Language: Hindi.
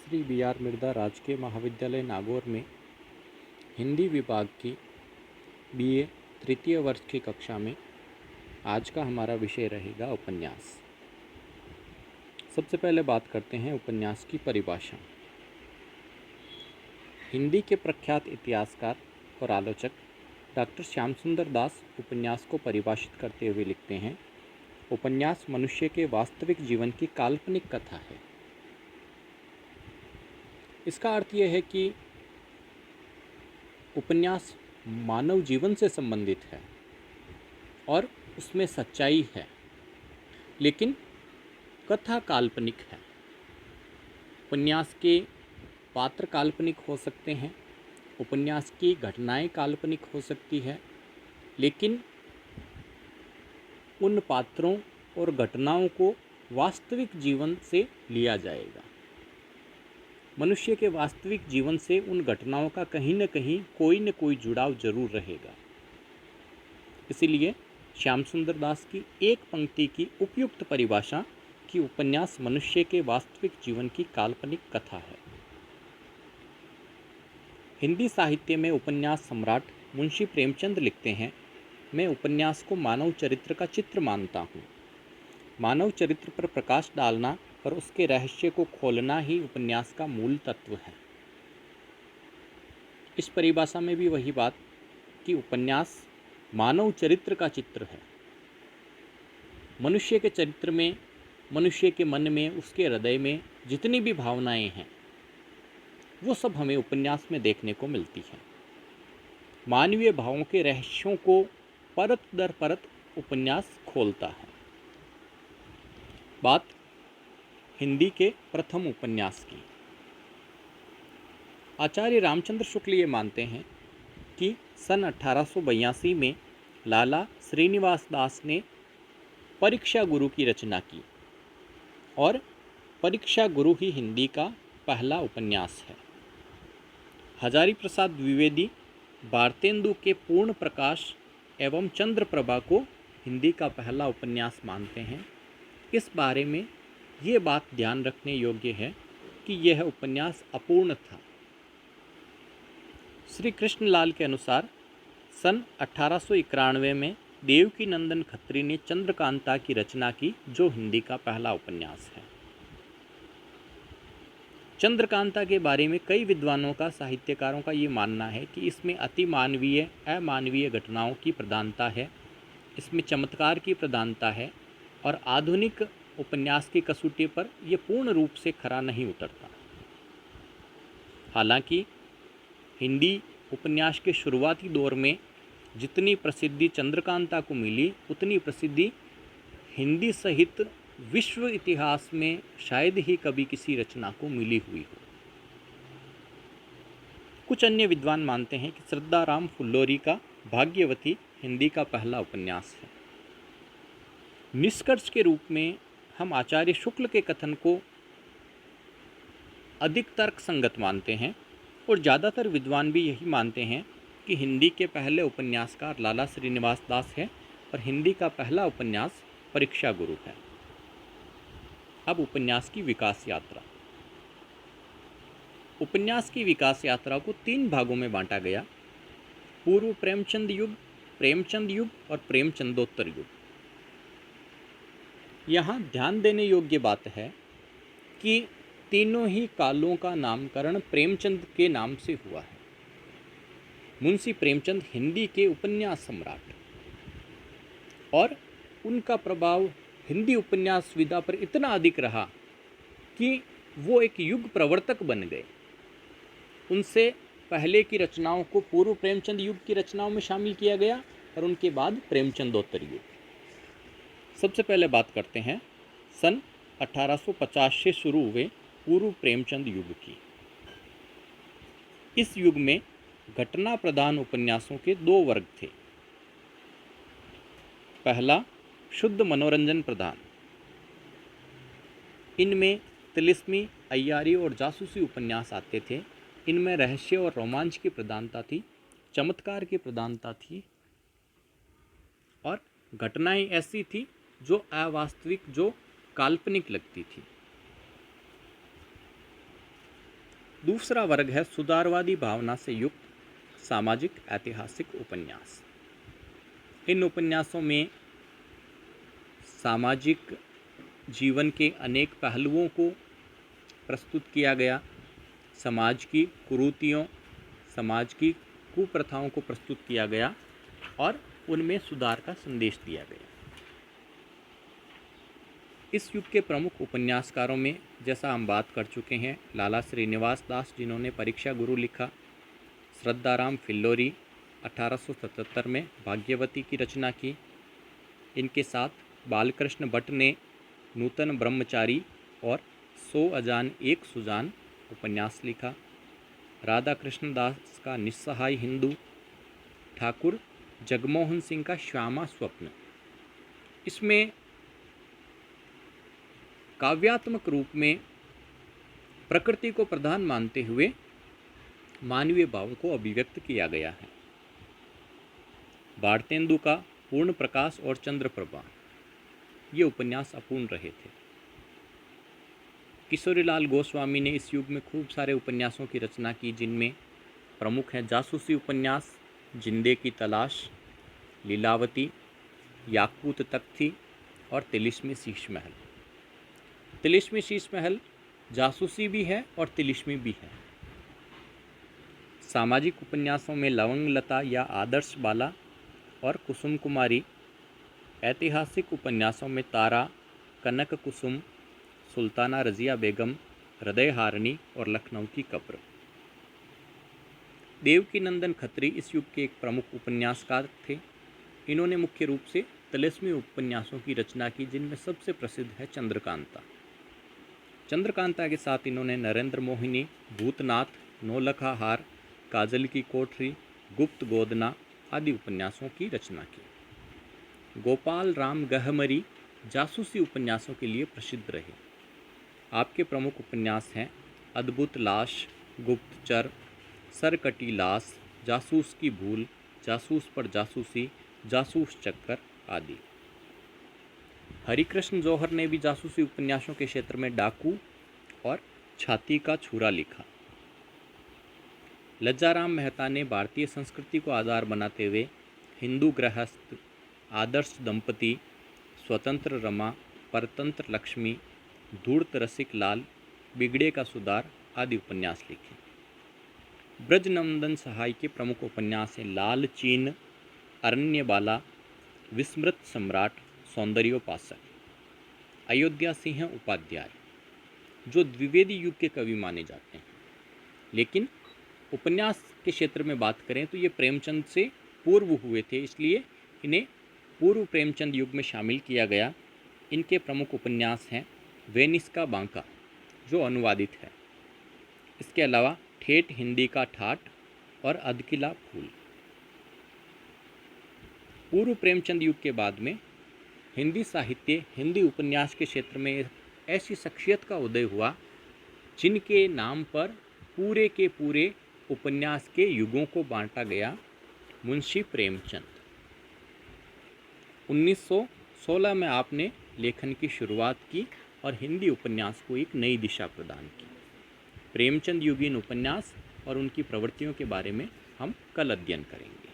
श्री बी आर मिर्दा राजकीय महाविद्यालय नागौर में हिंदी विभाग की बीए तृतीय वर्ष की कक्षा में आज का हमारा विषय रहेगा उपन्यास। सबसे पहले बात करते हैं उपन्यास की परिभाषा। हिंदी के प्रख्यात इतिहासकार और आलोचक डॉक्टर श्याम सुंदर दास उपन्यास को परिभाषित करते हुए लिखते हैं, उपन्यास मनुष्य के वास्तविक जीवन की काल्पनिक कथा है। इसका अर्थ यह है कि उपन्यास मानव जीवन से संबंधित है और उसमें सच्चाई है, लेकिन कथा काल्पनिक है। उपन्यास के पात्र काल्पनिक हो सकते हैं, उपन्यास की घटनाएं काल्पनिक हो सकती है, लेकिन उन पात्रों और घटनाओं को वास्तविक जीवन से लिया जाएगा। मनुष्य के वास्तविक जीवन से उन घटनाओं का कहीं न कोई जुड़ाव जरूर रहेगा। इसीलिए श्याम सुंदर दास की एक पंक्ति की उपयुक्त परिभाषा कि उपन्यास मनुष्य के वास्तविक जीवन की काल्पनिक कथा है। हिंदी साहित्य में उपन्यास सम्राट मुंशी प्रेमचंद लिखते हैं, मैं उपन्यास को मानव चरित्र का चित्र मानता हूँ। मानव चरित्र पर प्रकाश डालना और उसके रहस्य को खोलना ही उपन्यास का मूल तत्व है। इस परिभाषा में भी वही बात कि उपन्यास मानव चरित्र का चित्र है। मनुष्य के चरित्र में, मनुष्य के मन में, उसके हृदय में जितनी भी भावनाएं हैं वो सब हमें उपन्यास में देखने को मिलती हैं। मानवीय भावों के रहस्यों को परत दर परत उपन्यास खोलता है। बात हिंदी के प्रथम उपन्यास की। आचार्य रामचंद्र शुक्ल ये मानते हैं कि सन 1882 में लाला श्रीनिवास दास ने परीक्षा गुरु की रचना की और परीक्षा गुरु ही हिंदी का पहला उपन्यास है। हजारी प्रसाद द्विवेदी भारतेंदु के पूर्ण प्रकाश एवं चंद्रप्रभा को हिंदी का पहला उपन्यास मानते हैं। इस बारे में ये बात ध्यान रखने योग्य है कि यह उपन्यास अपूर्ण था। श्री कृष्णलाल के अनुसार सन 1891 में देवकी नंदन खत्री ने चंद्रकांता की रचना की, जो हिंदी का पहला उपन्यास है। चंद्रकांता के बारे में कई विद्वानों का, साहित्यकारों का ये मानना है कि इसमें अति मानवीय, अमानवीय घटनाओं की प्रधानता है, इसमें चमत्कार की प्रधानता है और आधुनिक उपन्यास की कसौटी पर यह पूर्ण रूप से खरा नहीं उतरता। हालांकि हिंदी उपन्यास के शुरुआती दौर में जितनी प्रसिद्धि चंद्रकांता को मिली, उतनी प्रसिद्धि हिंदी सहित विश्व इतिहास में शायद ही कभी किसी रचना को मिली हुई हो। कुछ अन्य विद्वान मानते हैं कि श्रद्धाराम फुल्लोरी का भाग्यवती हिंदी का पहला उपन्यास है। निष्कर्ष के रूप में हम आचार्य शुक्ल के कथन को अधिक तर्क संगत मानते हैं और ज़्यादातर विद्वान भी यही मानते हैं कि हिंदी के पहले उपन्यासकार लाला श्रीनिवास दास है और हिंदी का पहला उपन्यास परीक्षा गुरु है। अब उपन्यास की विकास यात्रा। उपन्यास की विकास यात्रा को 3 भागों में बांटा गया: पूर्व प्रेमचंद युग और प्रेमचंदोत्तर युग। यहाँ ध्यान देने योग्य बात है कि तीनों ही कालों का नामकरण प्रेमचंद के नाम से हुआ है। मुंशी प्रेमचंद हिंदी के उपन्यास सम्राट, और उनका प्रभाव हिंदी उपन्यास विधा पर इतना अधिक रहा कि वो एक युग प्रवर्तक बन गए। उनसे पहले की रचनाओं को पूर्व प्रेमचंद युग की रचनाओं में शामिल किया गया और उनके बाद प्रेमचंदोत्तर युग। सबसे पहले बात करते हैं सन 1850 से शुरू हुए पूर्व प्रेमचंद युग की। इस युग में घटना प्रधान उपन्यासों के 2 वर्ग थे। पहला शुद्ध मनोरंजन प्रधान। इनमें तिलिस्मी, अय्यारी और जासूसी उपन्यास आते थे। इनमें रहस्य और रोमांच की प्रधानता थी, चमत्कार की प्रधानता थी और घटनाएं ऐसी थी जो अवास्तविक, जो काल्पनिक लगती थी। दूसरा वर्ग है सुधारवादी भावना से युक्त सामाजिक ऐतिहासिक उपन्यास। इन उपन्यासों में सामाजिक जीवन के अनेक पहलुओं को प्रस्तुत किया गया, समाज की कुरीतियों, समाज की कुप्रथाओं को प्रस्तुत किया गया और उनमें सुधार का संदेश दिया गया। इस युग के प्रमुख उपन्यासकारों में, जैसा हम बात कर चुके हैं, लाला श्रीनिवास दास जिन्होंने परीक्षा गुरु लिखा, श्रद्धाराम फिल्लोरी 1877 में भाग्यवती की रचना की। इनके साथ बालकृष्ण भट्ट ने नूतन ब्रह्मचारी और 100 अजान एक सुजान उपन्यास लिखा। राधा कृष्ण दास का निस्सहाय हिंदू, ठाकुर जगमोहन सिंह का श्यामा स्वप्न। इसमें काव्यात्मक रूप में प्रकृति को प्रधान मानते हुए मानवीय भाव को अभिव्यक्त किया गया है। भारतेंदु का पूर्ण प्रकाश और चंद्रप्रभा, ये उपन्यास अपूर्ण रहे थे। किशोरीलाल गोस्वामी ने इस युग में खूब सारे उपन्यासों की रचना की, जिनमें प्रमुख हैं जासूसी उपन्यास जिंदे की तलाश, लीलावती, याकूत तख्ती और तिलिस्मी शीश महल। तिलिस्मी शीश महल जासूसी भी है और तिलिस्मी भी है। सामाजिक उपन्यासों में लवंग लता या आदर्श बाला और कुसुम कुमारी। ऐतिहासिक उपन्यासों में तारा, कनक कुसुम, सुल्ताना रजिया बेगम, हृदय हारिणी और लखनऊ की कब्र। देवकीनंदन खत्री इस युग के एक प्रमुख उपन्यासकार थे। इन्होंने मुख्य रूप से तिलिस्मी उपन्यासों की रचना की, जिनमें सबसे प्रसिद्ध है चंद्रकांता। चंद्रकांता के साथ इन्होंने नरेंद्र मोहिनी, भूतनाथ, नौलखा हार, काजल की कोठरी, गुप्त गोदना आदि उपन्यासों की रचना की। गोपाल राम गहमरी जासूसी उपन्यासों के लिए प्रसिद्ध रहे। आपके प्रमुख उपन्यास हैं अद्भुत लाश, गुप्तचर, सरकटी लाश, जासूस की भूल, जासूस पर जासूसी, जासूस चक्कर आदि। हरिकृष्ण जौहर ने भी जासूसी उपन्यासों के क्षेत्र में डाकू और छाती का छुरा लिखा। लज्जाराम मेहता ने भारतीय संस्कृति को आधार बनाते हुए हिंदू गृहस्थ, आदर्श दंपति, स्वतंत्र रमा, परतंत्र लक्ष्मी, धूर्त रसिक लाल, बिगड़े का सुधार आदि उपन्यास लिखे। ब्रजनंदन सहाय के प्रमुख उपन्यास हैं लाल चीन, अरण्यबाला, विस्मृत सम्राट, सौंदर्योपासक। अयोध्या सिंह उपाध्याय जो द्विवेदी युग के कवि माने जाते हैं, लेकिन उपन्यास के क्षेत्र में बात करें तो ये प्रेमचंद से पूर्व हुए थे, इसलिए इन्हें पूर्व प्रेमचंद युग में शामिल किया गया। इनके प्रमुख उपन्यास हैं वेनिस का बांका जो अनुवादित है। इसके अलावा ठेठ हिंदी का ठाठ और अधकिला फूल। पूर्व प्रेमचंद युग के बाद में हिंदी साहित्य, हिंदी उपन्यास के क्षेत्र में ऐसी शख्सियत का उदय हुआ जिनके नाम पर पूरे के पूरे उपन्यास के युगों को बांटा गया। मुंशी प्रेमचंद 1916 में आपने लेखन की शुरुआत की और हिंदी उपन्यास को एक नई दिशा प्रदान की। प्रेमचंद युगीन उपन्यास और उनकी प्रवृत्तियों के बारे में हम कल अध्ययन करेंगे।